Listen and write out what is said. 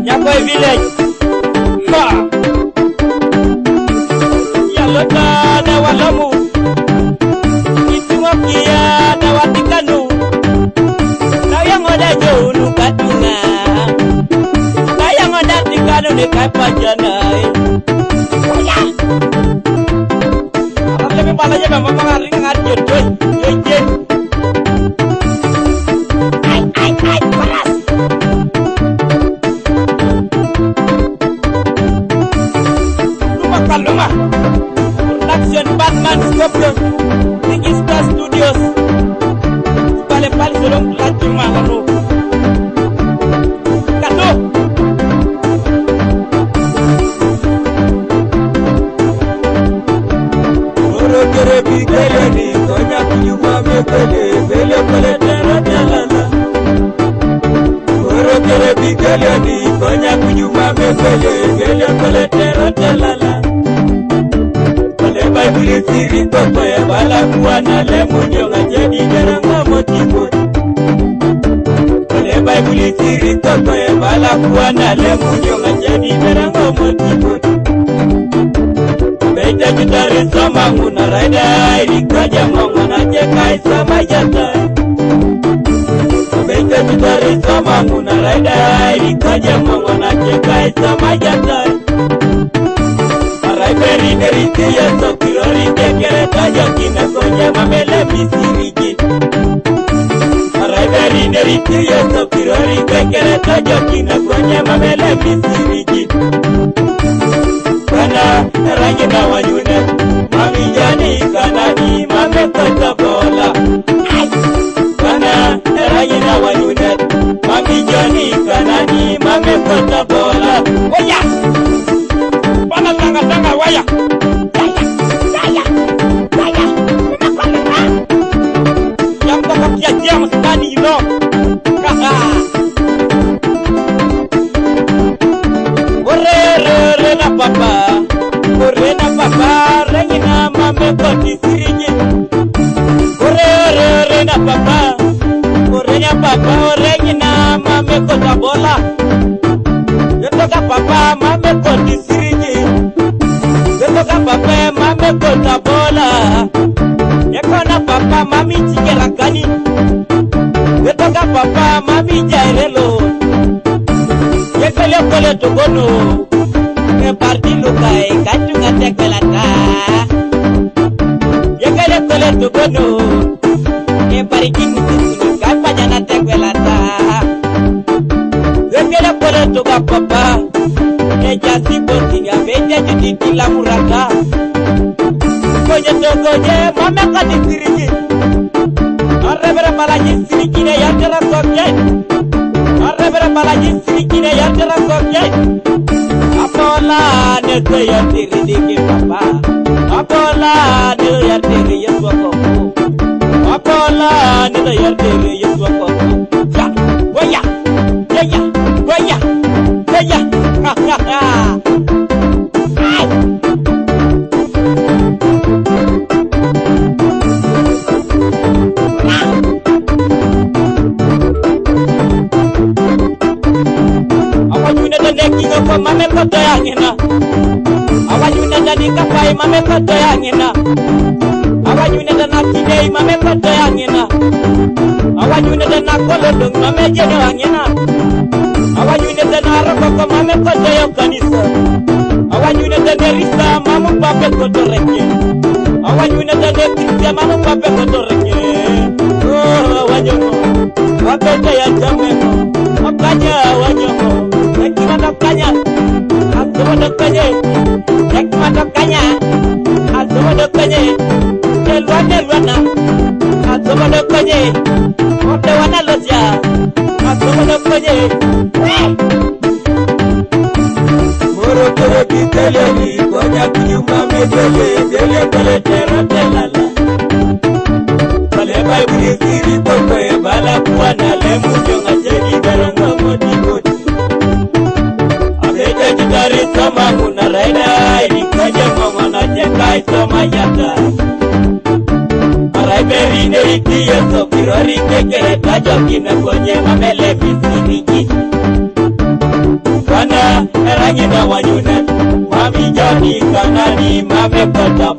Nyakoi village. Ha. Yalota na walamu. Itungokia na watikanu. Na yangoda jonu katunga. Na yangoda tikanu ni kaipajana. Lebih palanya memang mengaringan jodoh, jodoh. Ay, panas. Rumah. Production Batman Scorpion, Regista Studios. Balik-balik dorong laju malu. Kado. Kere bigele ni konya kunyuma mekele bele bele tera telala. Kere bigele ni konya kunyuma mekele bele bele tera telala. Kale Bible siri toto ya bala kuana le munyo ngajeni jaranga motibo. Kale Bible siri toto ya bala kuana le munyo ngajeni jaranga motibo. Beda jitari sama nguna raida irikaja mongona jekai sama jata. Beda jitari sama nguna raida irikaja mongona jekai sama jata. Arai beri dari tiya sokirori kekere taja kina konya mamele bisiriji. Arai beri dari tiya sokirori kekere taja kina konya mamele bisiriji. Kana rangi na wanyune mami jani kanani mame kata bola. Kana rangi na wanyune mami jani kanani mame kata bola. Oya bana tanga waya saya yang bakal jam sekali lo. Ore na papa. Correna papa, reina mame koti siriji. Correna papa, reina mame kota bola. Getoka papa, mame koti siriji. Getoka papa, mame kota bola. Yekona papa, mami chikera kani. Getoka papa, mami jairelo. Yekele kole togono. Parti lukai katunga tekelata. Yekele kole tugono. Parti mutu kapajana tekelata. Yekele kole tuga papa. Jasi bontiga beja juditi la muraka. Koje togoje mame kati siriji. Arrebere malaji siriji ne yantera kopye. Arrebere malaji siriji ne yantera kopye. Apola ne to yatiri diki papa. Apola ne yatiri yeswako. Apola ne to yatiri yeswako. Ya, goya, goya. Ha ha ha. Ay. Mame koto yangina awanyune dani kapai mame koto yangina awanyune dana kidei mame koto yangina awanyune dana kolodong mame jeno yangina awanyune dana rokoko mame koto yo kanisa awanyune dana risa mamu pape koto reke awanyune dana kristian mamu pape koto reke oh wanyomo pape ya jameno apanya wanyomo Kanya asuma dokanya ekma dokanya asuma dokanya delwana asuma dokanya ode wana losya asuma dokanya moro kere bitele ni konya kunyuma medele dele dele tera telala bale bai biri tope bala kuana le mujonga jeni berongo modibo Jitari sama nguna raida irikaja mongona jekai sama yata. Arai beri neriti ya sokirori kekere taja kina konye mamele bisiriji. eranyina wanyunet. Mami Joni Kanani, mame kota